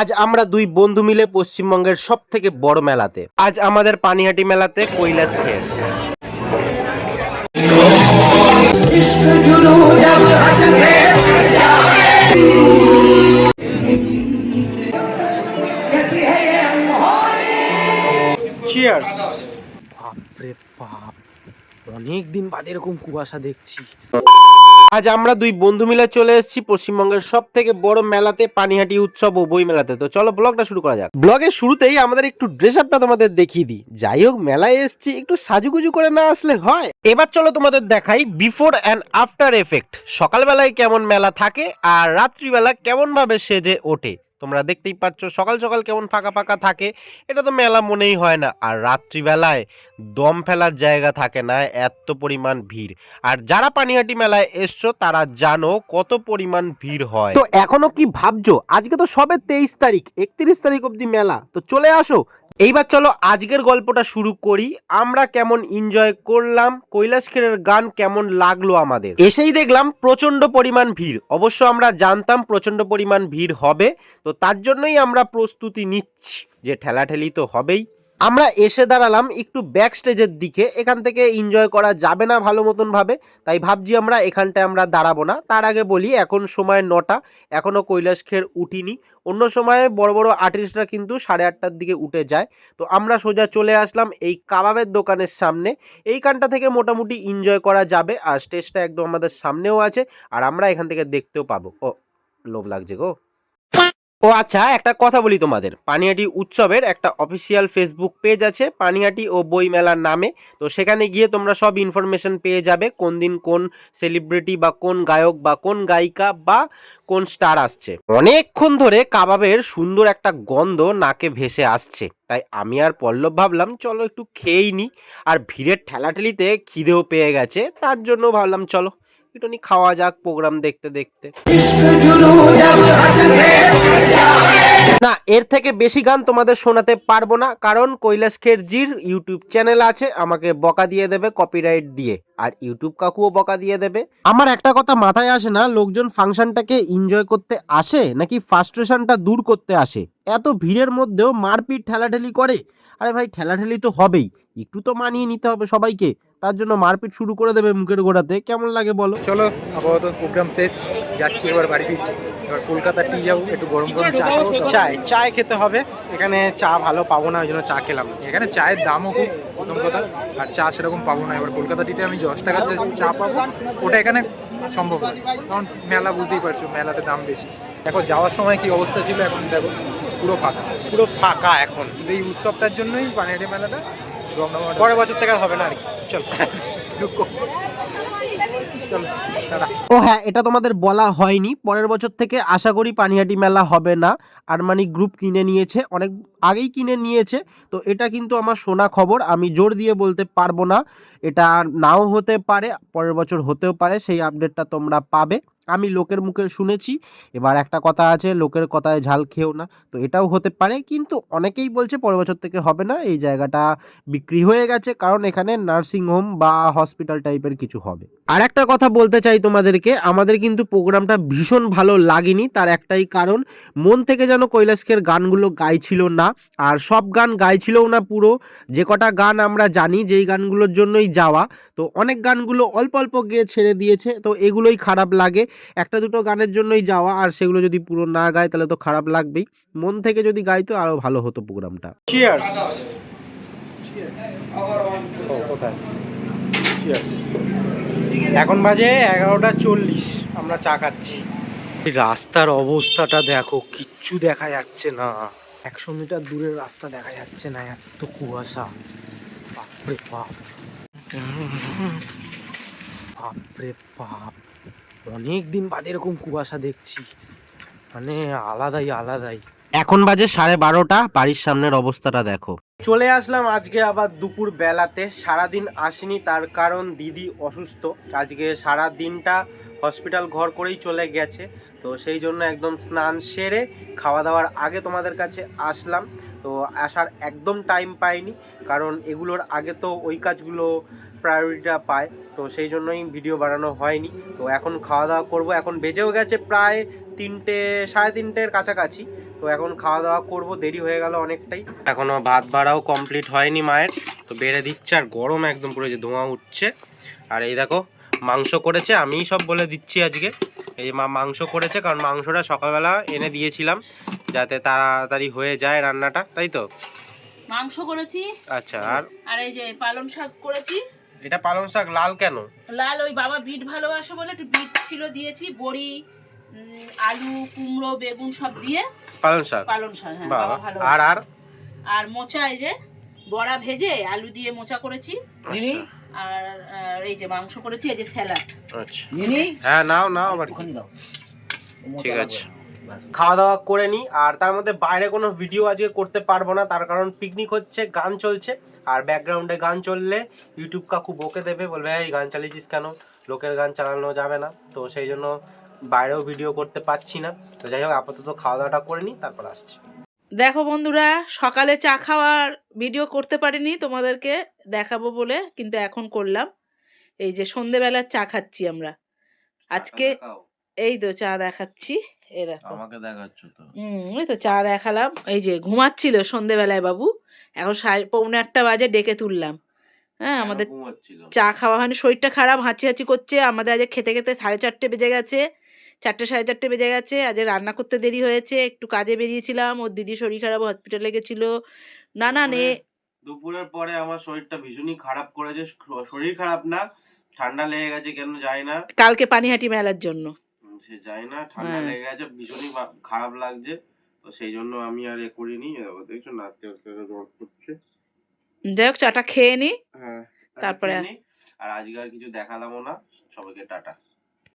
আজ আমরা দুই বন্ধু মিলে পশ্চিমবঙ্গের সব থেকে বড় মেলাতে, আজ আমাদের পানিহাটি মেলাতে কৈলাস খের। চিয়ার্স। বাপরে বাপ, অনেক দিন বাদে এরকম কুয়াশা দেখছি। আজ আমরা দুই বন্ধু মিলে চলে এসেছি পশ্চিমবঙ্গের সব থেকে বড় মেলাতে, পানিহাটি উৎসব ও বই মেলাতে। তো চলো ব্লগটা শুরু করা যাক। ব্লগের শুরুতেই আমাদের একটু ড্রেস আপটা তোমাদের দেখিয়ে দিই। যাই হোক, মেলায় এসেছি, একটু সাজুগুজু করে না আসলে হয়? এবার চলো তোমাদের দেখাই বিফোর অ্যান্ড আফটার এফেক্ট। সকালবেলায় কেমন মেলা থাকে আর রাত্রিবেলা কেমন ভাবে সেজে ওঠে। তোমরা দেখতেই পাচ্ছ সকাল সকাল কেমন ফাঁকা ফাঁকা থাকে, এটা তো মেলা মনেই হয় না। আর রাত্রিবেলায় দম ফেলার জায়গা থাকে না, এত পরিমাণ ভিড়। আর যারা পানিহাটি মেলায় এসছো তারা জানো কত পরিমাণ ভিড় হয়। তো এখনো কি ভাবছো? আজকে তো সবে 23 তারিখ, 31 তারিখ অবধি মেলা। তো চলে আসো। এইবার চলো আজকের গল্পটা শুরু করি। আমরা কেমন এনজয় করলাম, কৈলাস খেরের গান কেমন লাগলো আমাদের। এসেই দেখলাম প্রচন্ড পরিমাণ ভিড়। অবশ্য আমরা জানতাম প্রচন্ড পরিমাণ ভিড় হবে, তো তার জন্যই আমরা প্রস্তুতি নিচ্ছি যে ঠেলাঠেলি তো হবেই। আমরা এসে দাঁড়ালাম একটু ব্যাক স্টেজের দিকে, এখান থেকে এনজয় করা যাবে না ভালো মতন ভাবে, তাই ভাবছি আমরা এখানটায় আমরা দাঁড়াবো না। তার আগে বলি এখন সময় 9টা, এখনো কৈলাস খের উঠিনি। অন্য সময় বড় বড় আর্টিস্টরা কিন্তু 8:30টার দিকে উঠে যায়। তো আমরা সোজা চলে আসলাম এই কাবাবের দোকানের সামনে। এইখানটা থেকে মোটামুটি এনজয় করা যাবে, আর স্টেজটা একদম আমাদের সামনেও আছে, আর আমরা এখান থেকে দেখতেও পাবো। ও, লোভ লাগছে গো। ও আচ্ছা, একটা কথা বলি তোমাদের, পানিহাটি উৎসবের একটা অফিসিয়াল ফেসবুক পেজ আছে পানিহাটি ও বই মেলার নামে। তো সেখানে গিয়ে তোমরা সব ইনফরমেশন পেয়ে যাবে, কোন দিন কোন সেলিব্রিটি বা কোন গায়ক বা কোন গায়িকা বা কোন স্টার আসছে। অনেকক্ষণ ধরে কাবাবের সুন্দর একটা গন্ধ নাকে ভেসে আসছে, তাই আমি আর পল্লব ভাবলাম চলো একটু খেয়েই নি। আর ভিড়ের ঠেলাঠেলিতে খিদেও পেয়ে গেছে, তার জন্য ভাবলাম চলো একটুখানি খাওয়া যাক প্রোগ্রাম দেখতে দেখতে। না, এর থেকে বেশি গান তোমাদের শোনাতে পারবো না, কারণ কৈলাস খেরজির ইউটিউব চ্যানেল আছে, আমাকে বকা দিয়ে দেবে কপিরাইট দিয়ে, আর ইউটিউব কাকুও বকা দিয়ে দেবে। আমার একটা কথা মাথায় আসে না, লোকজন ফাংশনটাকে এনজয় করতে আসে নাকি ফ্রাস্ট্রেশনটা দূর করতে আসে? এত ভিড়ের মধ্যেও মারপিট ঠেলাঠেলি করে। আরে ভাই, ঠেলাঠেলি তো হবেই, একটু তো মানিয়ে নিতে হবে সবাইকে। তার জন্য মারপিট শুরু করে দেবে মুখের গোড়াতে, কেমন লাগে বলো? চলো, আপাতত প্রোগ্রাম শেষ, যাচ্ছি এবার বাড়ি ফিরছি। এবার কলকাতা টি যাবো, একটু গরম গরম চা খাবো। চায় খেতে হবে, এখানে চা ভালো পাবো না, ওই জন্য চা খেলাম। এখানে চায়ের দামও খুব, প্রথম কথা, আর চা সেরকম পাবো না। এবার কলকাতা টিতে আমি 10 টাকাতে চা পাবো, ওটা এখানে সম্ভব না, কারণ মেলা বুঝতেই পারছো, মেলাতে দাম বেশি। দেখো যাওয়ার সময় কি অবস্থা ছিল, এখন দেখো পুরো ফাঁকা, পুরো ফাঁকা এখন। শুধু এই উৎসবটার জন্যই পানিহাটি মেলাটা রমরমাটা। পরের বছর থেকে আর হবে না আর কি। চল চল টাটা। ও হ্যাঁ, এটা তোমাদের বলা হয়নি, পরের বছর থেকে আশা করি পানিহাটি মেলা হবে না। আরমানি গ্রুপ কিনে নিয়েছে, অনেক আগেই কিনে নিয়েছে। তো এটা কিন্তু আমার শোনা খবর, আমি জোর দিয়ে বলতে পারবো না, এটা নাও হতে পারে, পরের বছর হতেও পারে, সেই আপডেটটা তোমরা পাবে। আমি লোকের মুখে শুনেছি। এবার একটা কথা আছে, লোকের কথায় ঝাল খেও না, তো এটাও হতে পারে। কিন্তু অনেকেই বলছে পরের বছর থেকে হবে না, এই জায়গাটা বিক্রি হয়ে গেছে, কারণ এখানে নার্সিং হোম বা হসপিটাল টাইপের কিছু হবে। আর একটা কথা বলতে চাই তোমাদেরকে, আমাদের কিন্তু প্রোগ্রামটা ভীষণ ভালো লাগেনি, তার একটাই কারণ, মন থেকে যেন কৈলাস খের গানগুলো গাইছিল না, আর সব গান গাইছিলও না পুরো। যে কটা গান আমরা জানি, যেই গানগুলোর জন্যই যাওয়া, তো অনেক গানগুলো অল্প অল্প গিয়ে ছেড়ে দিয়েছে, তো এগুলোই খারাপ লাগে। একটা দুটো গানের জন্যই যাওয়া, আর সেগুলো যদি পুরো না গায় তাহলে তো খারাপ লাগবেই। মন থেকে যদি গাইতো আরো ভালো হতো প্রোগ্রামটা। চিয়ার্স। এখন বাজে 11:40, আমরা চা খাচ্ছি। রাস্তার অবস্থাটা দেখো, কিচ্ছু দেখা যাচ্ছে না, 100 মিটার দূরের রাস্তা দেখা যাচ্ছে না, এত কুয়াশা। বাপরে বাপ, বাপরে বাপ, অনেক দিন বাদে এরকম কুয়াশা দেখছি, মানে আলাদাই। এখন বাজে 12:30, বাড়ির সামনের অবস্থাটা দেখো। চলে আসলাম আজকে আবার দুপুর বেলাতে, সারাদিন আসিনি, তার কারণ দিদি অসুস্থ, আজকে সারা দিনটা হসপিটাল ঘর করেই চলে গেছে। তো সেই জন্য একদম স্নান সেরে খাওয়া দাওয়ার আগে তোমাদের কাছে আসলাম। তো আসার একদম টাইম পাইনি, কারণ এগুলোর আগে তো ওই কাজগুলো প্রায়োরিটিটা পায়, তো সেই জন্যই ভিডিও বানানো হয়নি। তো এখন খাওয়া দাওয়া করবো, এখন বেজেও গেছে প্রায় 3টে, 3:30-এর কাছাকাছি। তো এখন খাওয়া দাওয়া করব, দেরি হয়ে গেল অনেকটাই। এখনো ভাত বাড়াও কমপ্লিট হয়নি মায়ের, তো বেড়ে দিচ্ছে। আর গরম একদম পুরো যে ধোঁয়া উঠছে। আর এই দেখো মাংস করেছে, আমিই সব বলে দিচ্ছি আজকে। এই যে মা মাংস করেছে, কারণ মাংসটা সকালবেলা এনে দিয়েছিলাম যাতে তাড়াতাড়ি হয়ে যায় রান্নাটা, তাই তো? মাংস করেছি। আচ্ছা, আর এই যে পালং শাক করেছি। এটা পালং শাক লাল কেন? লাল ওই বাবা বিট ভালোবাসে বলে একটু বিট ছিল দিয়েছি, বড়ি, আলু, কুমড়ো, বেগুন সব দিয়ে পালং শাক। হ্যাঁ বাবা, বাবা ভালো। আর আর আর মোচা, এই যে বড়া ভেজে আলু দিয়ে মোচা করেছি। আচ্ছা, আর এই যে মাংস করেছি, এই যে স্যালাড। আচ্ছা হ্যাঁ, নাও আবার কি। ঠিক আছে, খাওয়া দাওয়া করে নি। আর তার মধ্যে বাইরে কোনো ভিডিও আজকে করতে পারবো না, তার কারণ পিকনিক হচ্ছে, গান চলছে। আর ব্যাকগ্রাউন্ডে গান চললে ইউটিউব কাকু বকে দেবে, বলবে এই গান চালিয়েছিস কেন, লোকের গান চালানো যাবে না। তো সেই জন্য বাইরেও ভিডিও করতে পারছি না। তো যাই হোক, আপাতত খাওয়া দাওয়াটা করে নিই, তারপর আসছি। দেখো বন্ধুরা, সকালে চা খাওয়ার ভিডিও করতে পারিনি তোমাদেরকে দেখাবো বলে, কিন্তু এখন করলাম। এই যে সন্ধেবেলার চা খাচ্ছি আমরা আজকে। এই তো চা দেখাচ্ছি, এই দেখো। আমাকে দেখাচ্ছ তো? এই তো চা দেখালাম। এই যে ঘুমাচ্ছিল সন্ধেবেলায় বাবু, এখন 1:45 বাজে, ডেকে তুললাম। হ্যাঁ, আমাদের চা খাওয়া হয়নি, শরীরটা খারাপ, হাঁচি করছে। আমাদের আজ খেতে 4:30 বেজে গেছে, 4টে 4:30 বেজে গেছে। আজ রান্না করতে দেরি হয়েছে, একটু কাজে বেরিয়েছিলাম, ওর দিদি শরীর খারাপ, হসপিটালে গেছিল। দুপুরের পরে আমার শরীরটা ভীষণই খারাপ করেছে। শরীর খারাপ না, ঠান্ডা লেগে গেছে কেন যায় না, কালকে পানিহাটি মেলার জন্য সে যায় না, ঠান্ডা লেগে গেছে, ভীষণই খারাপ লাগছে। তো সেই জন্য আমি আর করিনি। দেখছো নাচতে জ্বর করছে। যাই হোক, চাটা খেয়ে নি, হ্যাঁ, তারপরে। আর আজকে আর কিছু দেখালামও না। সবাইকে টাটা।